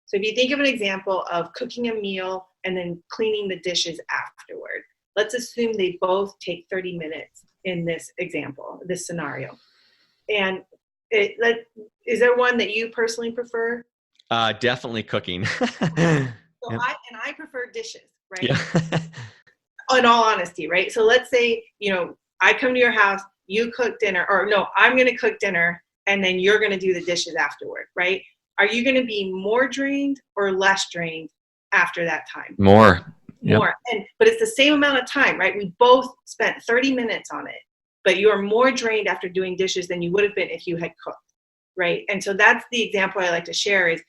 So if you think of an example of cooking a meal and then cleaning the dishes afterward, let's assume they both take 30 minutes in this example, this scenario. And is there one that you personally prefer? Definitely cooking. So Yep. I prefer dishes, right? Yeah. In all honesty, right? So let's say, I come to your house, you cook dinner, or no, I'm going to cook dinner and then you're going to do the dishes afterward, right? Are you going to be more drained or less drained after that time? More. Yep. More. But it's the same amount of time, right? We both spent 30 minutes on it, but you're more drained after doing dishes than you would have been if you had cooked, right? And so that's the example I like to share is,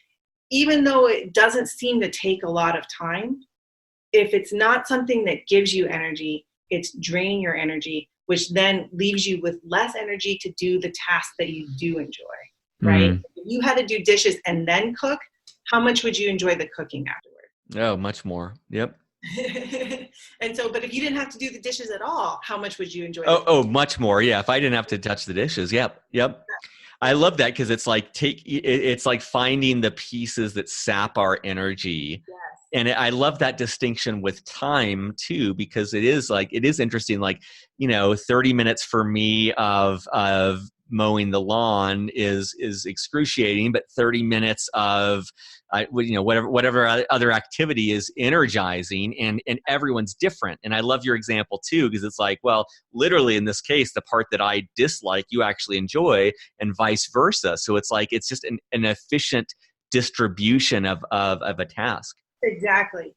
even though it doesn't seem to take a lot of time, if it's not something that gives you energy, it's draining your energy, which then leaves you with less energy to do the tasks that you do enjoy, right? If you had to do dishes and then cook, how much would you enjoy the cooking afterward? Oh, much more. Yep. And so, but if you didn't have to do the dishes at all, how much would you enjoy? Much more. Yeah. If I didn't have to touch the dishes. Yep. I love that because it's like it's like finding the pieces that sap our energy. Yes. And I love that distinction with time too, because it is interesting. Like, 30 minutes for me of mowing the lawn is excruciating, but 30 minutes of whatever other activity is energizing, and everyone's different. And I love your example too, because it's like, well, literally in this case, the part that I dislike, you actually enjoy, and vice versa. So it's like, it's just an efficient distribution of a task. Exactly.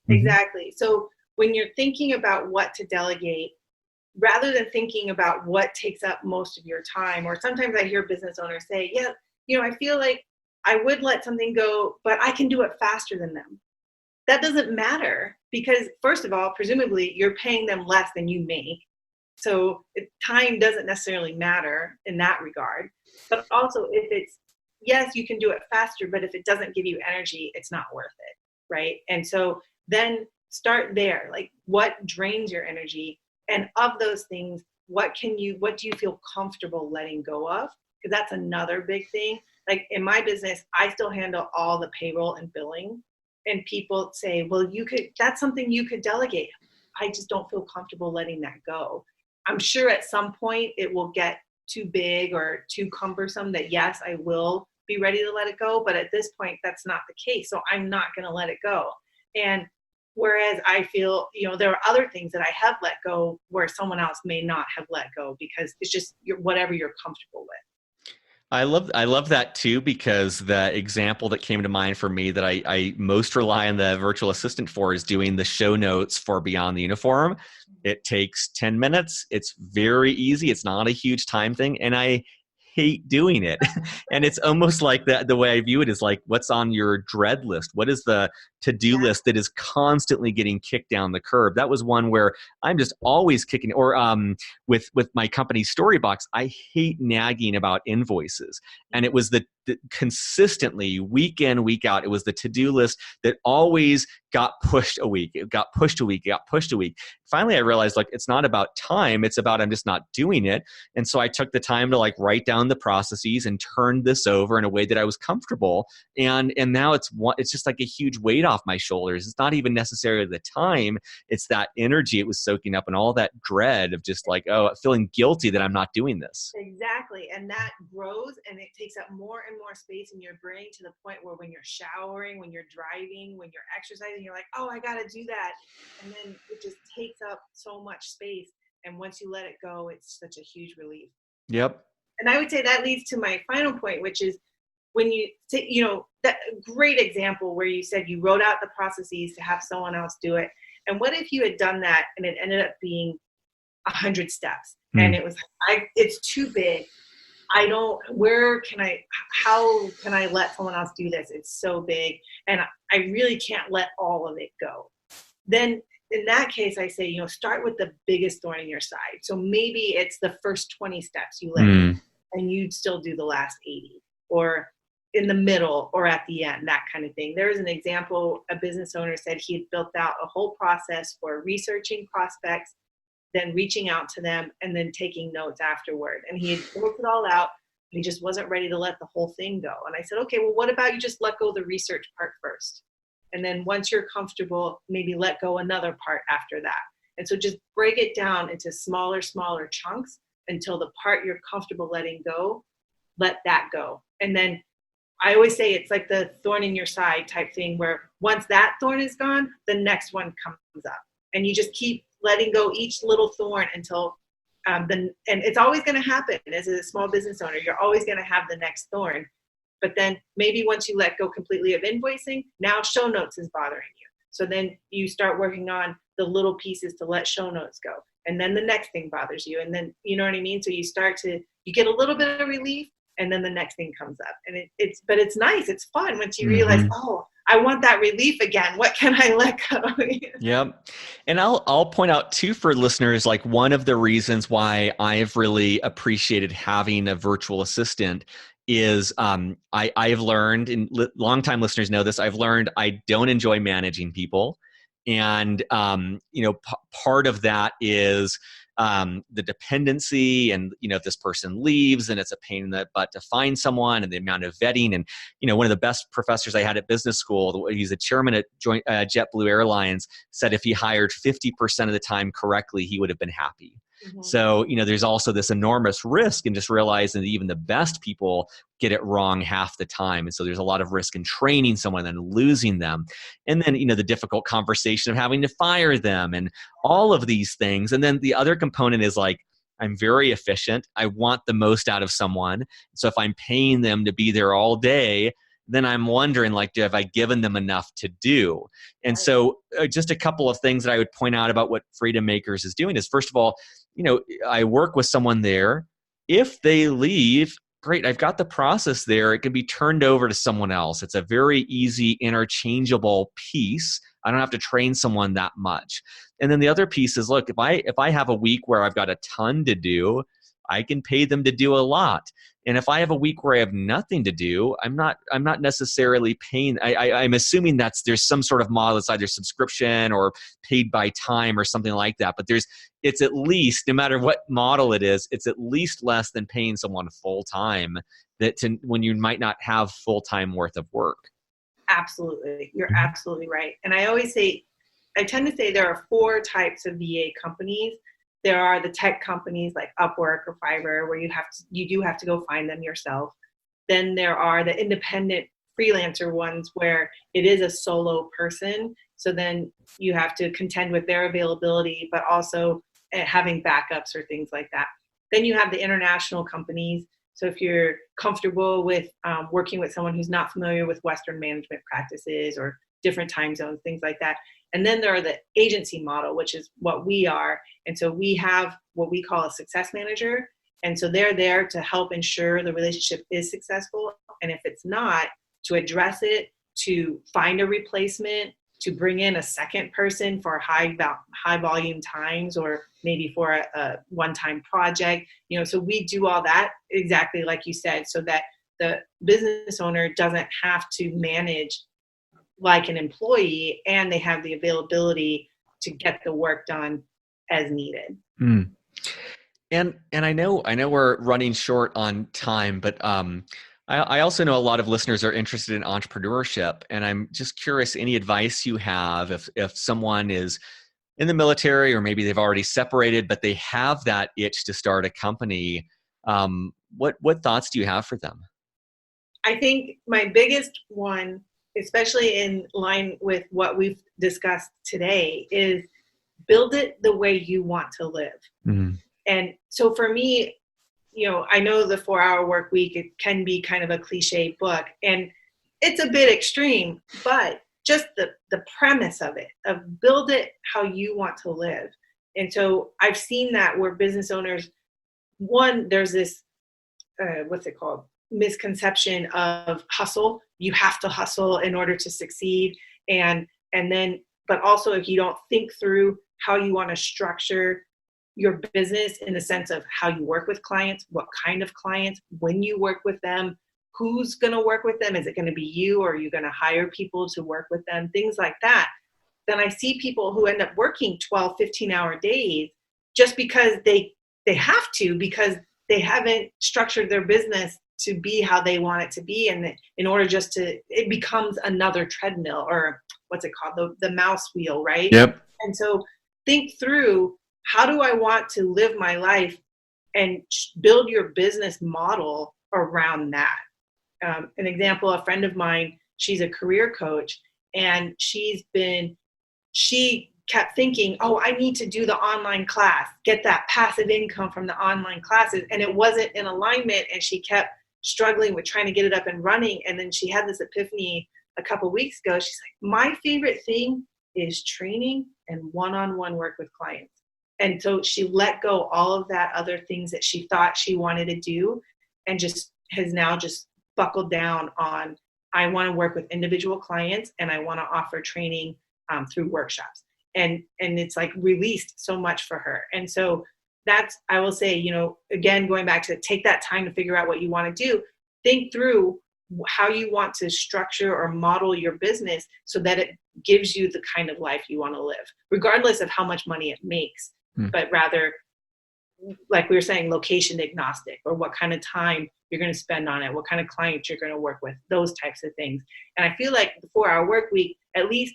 So when you're thinking about what to delegate, rather than thinking about what takes up most of your time, or sometimes I hear business owners say, yeah, I feel like I would let something go, but I can do it faster than them. That doesn't matter, because first of all, presumably you're paying them less than you make. So time doesn't necessarily matter in that regard. But also, if it's, yes, you can do it faster, but if it doesn't give you energy, it's not worth it. Right. And so then start there. Like, what drains your energy? And of those things, what do you feel comfortable letting go of? Because that's another big thing. Like in my business, I still handle all the payroll and billing. And people say, well, that's something you could delegate. I just don't feel comfortable letting that go. I'm sure at some point it will get too big or too cumbersome that, yes, I will be ready to let it go. But at this point, that's not the case. So I'm not going to let it go. And whereas I feel, there are other things that I have let go where someone else may not have let go, because it's just whatever you're comfortable with. I love that too, because the example that came to mind for me that I most rely on the virtual assistant for is doing the show notes for Beyond the Uniform. It takes 10 minutes. It's very easy. It's not a huge time thing. And I hate doing it. And it's almost like the way I view it is like, what's on your dread list? What is the to-do list that is constantly getting kicked down the curb? That was one where I'm just always kicking, or with my company Storybox, I hate nagging about invoices. And it was the consistently, week in, week out, it was the to-do list that always got pushed a week. It got pushed a week. It got pushed a week. Finally, I realized, like, it's not about time. It's about I'm just not doing it. And so I took the time to write down the processes and turn this over in a way that I was comfortable. And now it's just like a huge weight off my shoulders. It's not even necessarily the time. It's that energy it was soaking up and all that dread of just feeling guilty that I'm not doing this. Exactly. And that grows, and it takes up more and more space in your brain, to the point where when you're showering, when you're driving, when you're exercising, you're like, oh, I got to do that. And then it just takes up so much space. And once you let it go, it's such a huge relief. Yep. And I would say that leads to my final point, which is, when you say, that great example where you said you wrote out the processes to have someone else do it. And what if you had done that and it ended up being 100 steps and it was it's too big. How can I let someone else do this? It's so big and I really can't let all of it go. Then in that case, I say, start with the biggest thorn in your side. So maybe it's the first 20 steps you let go, and you'd still do the last 80, or in the middle or at the end, that kind of thing. There was an example, a business owner said he had built out a whole process for researching prospects, then reaching out to them, and then taking notes afterward. And he had built it all out, but he just wasn't ready to let the whole thing go. And I said, okay, well, what about you just let go of the research part first? And then once you're comfortable, maybe let go another part after that. And so just break it down into smaller chunks until the part you're comfortable letting go, let that go. And then I always say it's like the thorn in your side type thing, where once that thorn is gone, the next one comes up. And you just keep letting go each little thorn until and it's always going to happen. As a small business owner, you're always going to have the next thorn. But then maybe once you let go completely of invoicing, now show notes is bothering you. So then you start working on the little pieces to let show notes go. And then the next thing bothers you. And then, you know what I mean? So you get a little bit of relief, and then the next thing comes up. And but it's nice. It's fun once you realize, oh, I want that relief again. What can I let go? Yep. And I'll point out too for listeners, like one of the reasons why I've really appreciated having a virtual assistant is I've learned, and longtime listeners know this, I've learned I don't enjoy managing people. And, part of that is the dependency, and, if this person leaves, then it's a pain in the butt to find someone, and the amount of vetting. And, one of the best professors I had at business school, he's a chairman at JetBlue Airlines, said if he hired 50% of the time correctly, he would have been happy. Mm-hmm. So, there's also this enormous risk in just realizing that even the best people get it wrong half the time. And so there's a lot of risk in training someone and then losing them. And then, the difficult conversation of having to fire them and all of these things. And then the other component is like, I'm very efficient. I want the most out of someone. So if I'm paying them to be there all day, then I'm wondering, like, have I given them enough to do? And so just a couple of things that I would point out about what Freedom Makers is doing is, first of all, I work with someone there. If they leave, great, I've got the process there. It can be turned over to someone else. It's a very easy, interchangeable piece. I don't have to train someone that much. And then the other piece is, look, if I have a week where I've got a ton to do, I can pay them to do a lot. And if I have a week where I have nothing to do, I'm not necessarily paying. I'm assuming there's some sort of model that's either subscription or paid by time or something like that. But it's at least, no matter what model it is, it's at least less than paying someone full time when you might not have full time worth of work. Absolutely, you're absolutely right. And I tend to say there are 4 types of VA companies. There are the tech companies like Upwork or Fiverr, where you do have to go find them yourself. Then there are the independent freelancer ones where it is a solo person. So then you have to contend with their availability, but also having backups or things like that. Then you have the international companies. So if you're comfortable with working with someone who's not familiar with Western management practices or different time zones, things like that. And then there are the agency model, which is what we are. And so we have what we call a success manager. And so they're there to help ensure the relationship is successful. And if it's not, to address it, to find a replacement, to bring in a second person for high volume times, or maybe for a one-time project. So we do all that exactly like you said, so that the business owner doesn't have to manage like an employee, and they have the availability to get the work done as needed. Mm. And I know we're running short on time, but I also know a lot of listeners are interested in entrepreneurship, and I'm just curious, any advice you have if someone is in the military, or maybe they've already separated, but they have that itch to start a company. What thoughts do you have for them? I think my biggest one, especially in line with what we've discussed today, is build it the way you want to live. Mm-hmm. And so for me, I know the 4 Hour Work Week, it can be kind of a cliche book, and it's a bit extreme, but just the premise of it, of build it how you want to live. And so I've seen that where business owners, one, there's this, what's it called? Misconception of hustle. You have to hustle in order to succeed. And then, but also if you don't think through how you want to structure your business in the sense of how you work with clients, what kind of clients, when you work with them, who's going to work with them? Is it going to be you, or are you going to hire people to work with them? Things like that. Then I see people who end up working 12, 15-hour days just because they have to, because they haven't structured their business to be how they want it to be. And in order just to, it becomes another treadmill, or what's it called? The mouse wheel, right? Yep. And so think through, how do I want to live my life, and build your business model around that. An example, a friend of mine, she's a career coach, and she kept thinking, oh, I need to do the online class, get that passive income from the online classes. And it wasn't in alignment, and she kept struggling with trying to get it up and running. And then she had this epiphany a couple weeks ago. She's like, my favorite thing is training and one-on-one work with clients. And so she let go all of that other things that she thought she wanted to do, and just has now just buckled down on, I want to work with individual clients, and I want to offer training through workshops. And it's like released so much for her. And so that's, I will say, again, going back to take that time to figure out what you want to do, think through how you want to structure or model your business so that it gives you the kind of life you want to live, regardless of how much money it makes, but rather, like we were saying, location agnostic, or what kind of time you're going to spend on it, what kind of clients you're going to work with, those types of things. And I feel like the 4-Hour Work Week at least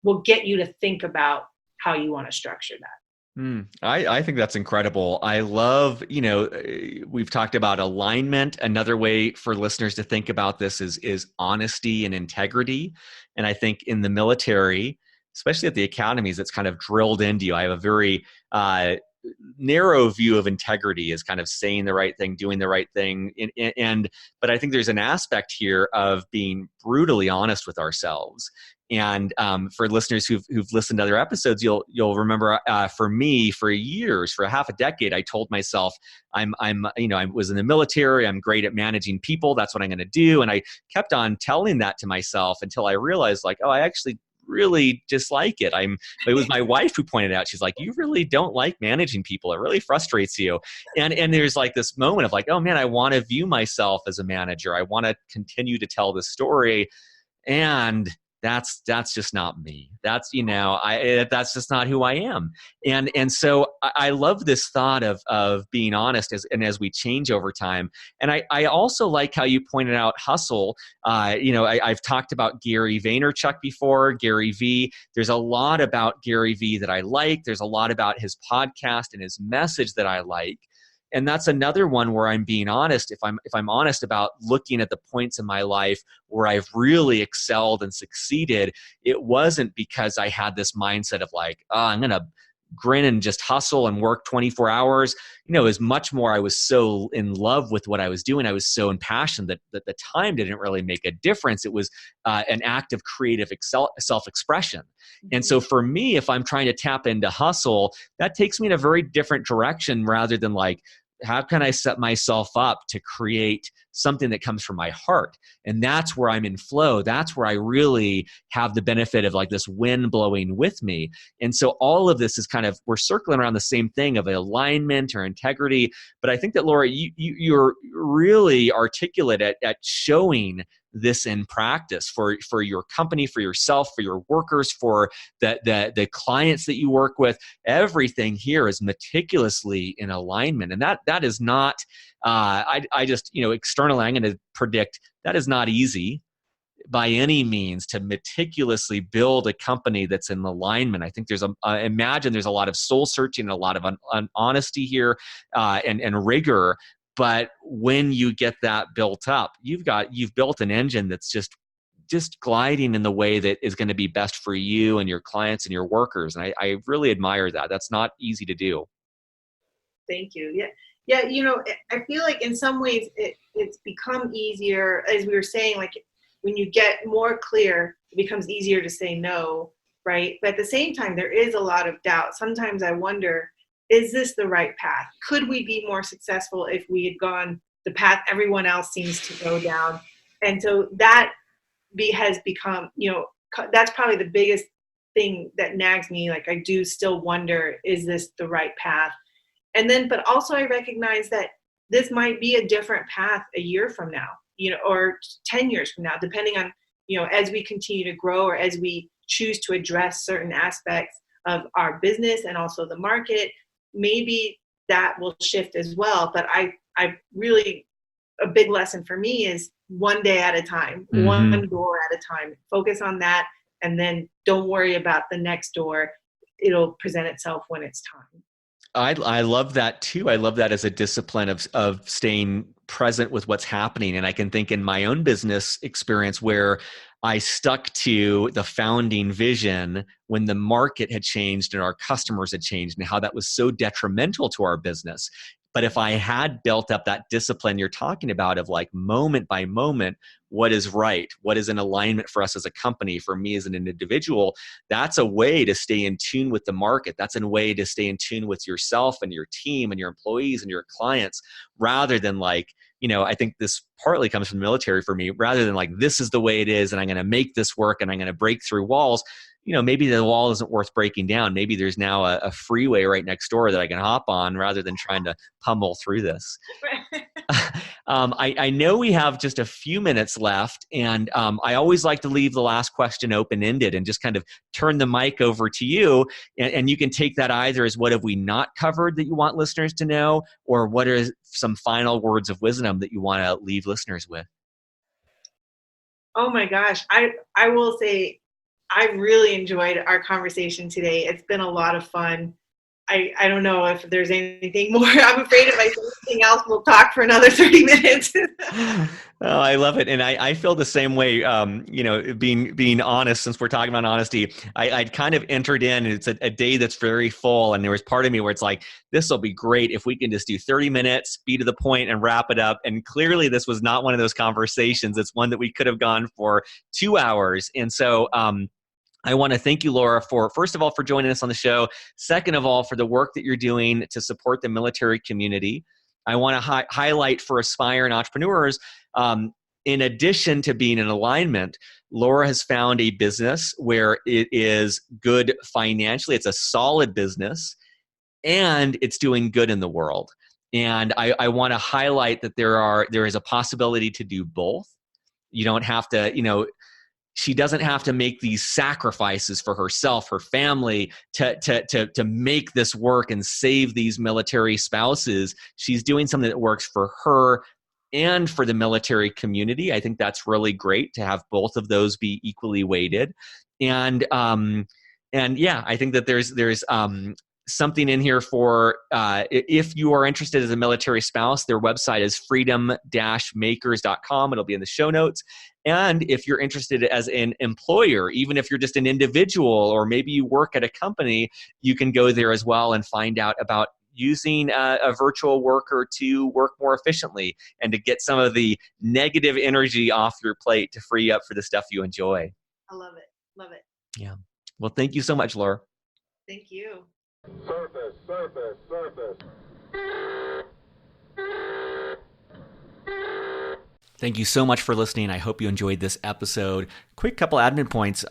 will get you to think about how you want to structure that. I think that's incredible. I love, we've talked about alignment. Another way for listeners to think about this is honesty and integrity. And I think in the military, especially at the academies, it's kind of drilled into you. I have a very narrow view of integrity as kind of saying the right thing, doing the right thing. But I think there's an aspect here of being brutally honest with ourselves. And for listeners who've listened to other episodes, you'll remember for me, for years, for half a decade, I told myself I was in the military. I'm great at managing people. That's what I'm going to do. And I kept on telling that to myself until I realized, like, oh, I actually really dislike it. It was my wife who pointed out, she's like, you really don't like managing people. It really frustrates you. And there's like this moment of like, oh man, I want to view myself as a manager. I want to continue to tell the story. And that's just not me. That's just not who I am. And so I love this thought of being honest as we change over time. And I also like how you pointed out hustle. I've talked about Gary Vaynerchuk before, Gary V. There's a lot about Gary V that I like. There's a lot about his podcast and his message that I like. And that's another one where I'm being honest. If I'm honest about looking at the points in my life where I've really excelled and succeeded, it wasn't because I had this mindset of like, oh, I'm going to grin and just hustle and work 24 hours. It was much more, I was so in love with what I was doing. I was so impassioned that the time didn't really make a difference. It was an act of creative self-expression. And so for me, if I'm trying to tap into hustle, that takes me in a very different direction rather than like, how can I set myself up to create something that comes from my heart? And that's where I'm in flow. That's where I really have the benefit of like this wind blowing with me. And so all of this is kind of, we're circling around the same thing of alignment or integrity. But I think that, Laura, you're really articulate at showing this in practice for your company, for yourself, for your workers, for the clients that you work with. Everything here is meticulously in alignment. And that is not, I just, externally, I'm going to predict that is not easy by any means to meticulously build a company that's in alignment. I think imagine there's a lot of soul searching, a lot of honesty here, and rigor. But when you get that built up, you've built an engine that's just gliding in the way that is going to be best for you and your clients and your workers. And I really admire that. That's not easy to do. Thank you. Yeah. Yeah, I feel like in some ways it's become easier, as we were saying, like when you get more clear, it becomes easier to say no, right? But at the same time, there is a lot of doubt. Sometimes I wonder, is this the right path? Could we be more successful if we had gone the path everyone else seems to go down? And so that has become, that's probably the biggest thing that nags me. Like, I do still wonder, is this the right path? And then, but also I recognize that this might be a different path a year from now, or 10 years from now, depending on, as we continue to grow or as we choose to address certain aspects of our business and also the market, maybe that will shift as well. But I really, a big lesson for me is one day at a time, one door at a time, focus on that. And then don't worry about the next door. It'll present itself when it's time. I love that too. I love that as a discipline of staying present with what's happening. And I can think in my own business experience where I stuck to the founding vision when the market had changed and our customers had changed, and how that was so detrimental to our business. But if I had built up that discipline you're talking about of like moment by moment, what is right, what is in alignment for us as a company, for me as an individual, that's a way to stay in tune with the market. That's a way to stay in tune with yourself and your team and your employees and your clients, rather than like, I think this partly comes from the military for me, rather than like, this is the way it is and I'm going to make this work and I'm going to break through walls. Maybe the wall isn't worth breaking down. Maybe there's now a freeway right next door that I can hop on rather than trying to pummel through this. I know we have just a few minutes left, and I always like to leave the last question open-ended and just kind of turn the mic over to you. And you can take that either as what have we not covered that you want listeners to know, or what are some final words of wisdom that you want to leave listeners with? Oh my gosh. I will say, I really enjoyed our conversation today. It's been a lot of fun. I don't know if there's anything more. I'm afraid if I say anything else, we'll talk for another 30 minutes. Oh, I love it. And I feel the same way, being honest, since we're talking about honesty, I'd kind of entered in, and it's a day that's very full. And there was part of me where it's like, this will be great if we can just do 30 minutes, be to the point and wrap it up. And clearly this was not one of those conversations. It's one that we could have gone for 2 hours. And so, I want to thank you, Laura, for first of all, for joining us on the show. Second of all, for the work that you're doing to support the military community. I want to highlight for aspiring entrepreneurs, in addition to being in alignment, Laura has found a business where it is good financially. It's a solid business, and it's doing good in the world. And I want to highlight that there is a possibility to do both. You don't have to, she doesn't have to make these sacrifices for herself, her family, to make this work and save these military spouses. She's doing something that works for her and for the military community. I think that's really great to have both of those be equally weighted. And yeah, I think that there's something in here for if you are interested as a military spouse. Their website is freedom-makers.com. It'll be in the show notes. And if you're interested as an employer, even if you're just an individual or maybe you work at a company, you can go there as well and find out about using a virtual worker to work more efficiently and to get some of the negative energy off your plate to free up for the stuff you enjoy. I love it. Love it. Yeah. Well, thank you so much, Laura. Thank you. Surface. Thank you so much for listening. I hope you enjoyed this episode. Quick couple admin points.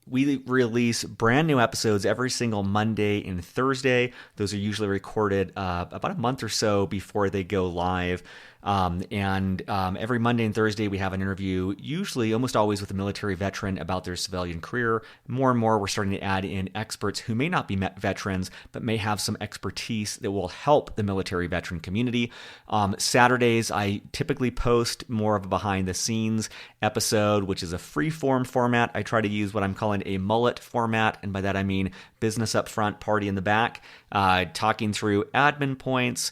We release brand new episodes every single Monday and Thursday. Those are usually recorded about a month or so before they go live. Every Monday and Thursday, we have an interview, usually almost always with a military veteran about their civilian career. More and more, we're starting to add in experts who may not be veterans, but may have some expertise that will help the military veteran community. Saturdays, I typically post more of a behind the scenes episode, which is a free form format. I try to use what I'm calling a mullet format. And by that, I mean business up front, party in the back, talking through admin points,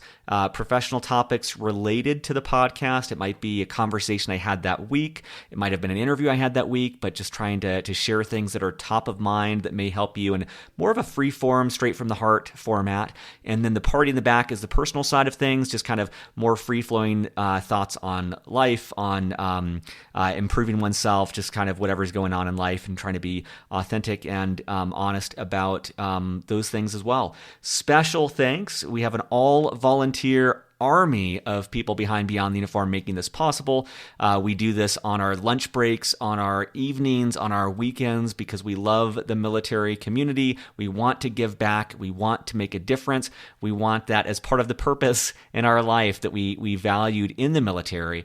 professional topics related to the podcast. It might be a conversation I had that week. It might have been an interview I had that week, but just trying to share things that are top of mind that may help you in more of a free form, straight from the heart format. And then the party in the back is the personal side of things, just kind of more free-flowing thoughts on life, on improving oneself, just kind of whatever's going on in life, and trying to be authentic and honest about those things as well. Special thanks. We have an all-volunteer army of people behind Beyond the Uniform making this possible. We do this on our lunch breaks, on our evenings, on our weekends, because we love the military community. We want to give back. We want to make a difference. We want that as part of the purpose in our life that we valued in the military.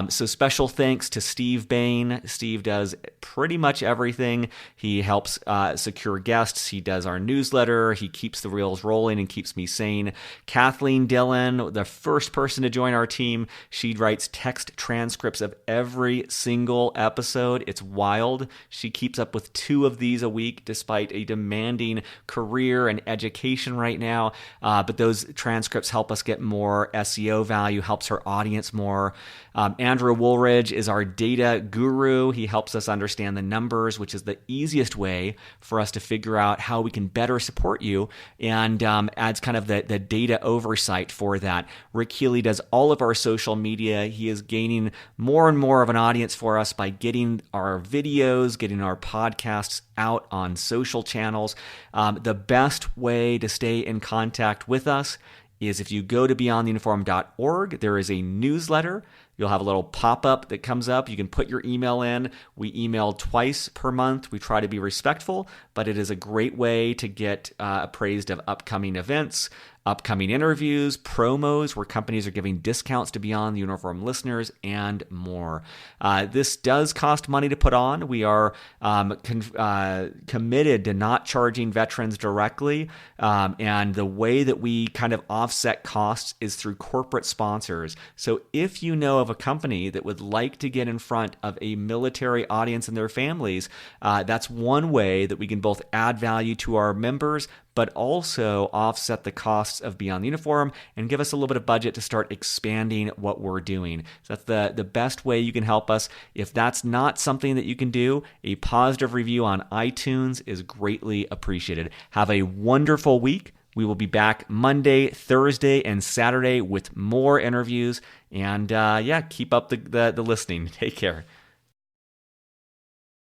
So special thanks to Steve Bain. Steve does pretty much everything. He helps secure guests. He does our newsletter. He keeps the reels rolling and keeps me sane. Kathleen Dillon, the first person to join our team. She writes text transcripts of every single episode. It's wild. She keeps up with 2 of these a week despite a demanding career and education right now. But those transcripts help us get more SEO value, helps her audience more. Andrew Woolridge is our data guru. He helps us understand the numbers, which is the easiest way for us to figure out how we can better support you, and adds kind of the data oversight for that. Rick Healy does all of our social media. He is gaining more and more of an audience for us by getting our videos, getting our podcasts out on social channels. The best way to stay in contact with us is if you go to beyondtheuniform.org, there is a newsletter. You'll have a little pop-up that comes up. You can put your email in. We email twice per month. We try to be respectful, but it is a great way to get appraised of upcoming events, upcoming interviews, promos where companies are giving discounts to Beyond the Uniform listeners, and more. This does cost money to put on. We are committed to not charging veterans directly, and the way that we kind of offset costs is through corporate sponsors. So if you know of a company that would like to get in front of a military audience and their families, that's one way that we can both add value to our members, but also offset the costs of Beyond the Uniform and give us a little bit of budget to start expanding what we're doing. So that's the best way you can help us. If that's not something that you can do, a positive review on iTunes is greatly appreciated. Have a wonderful week. We will be back Monday, Thursday, and Saturday with more interviews. And keep up the listening. Take care.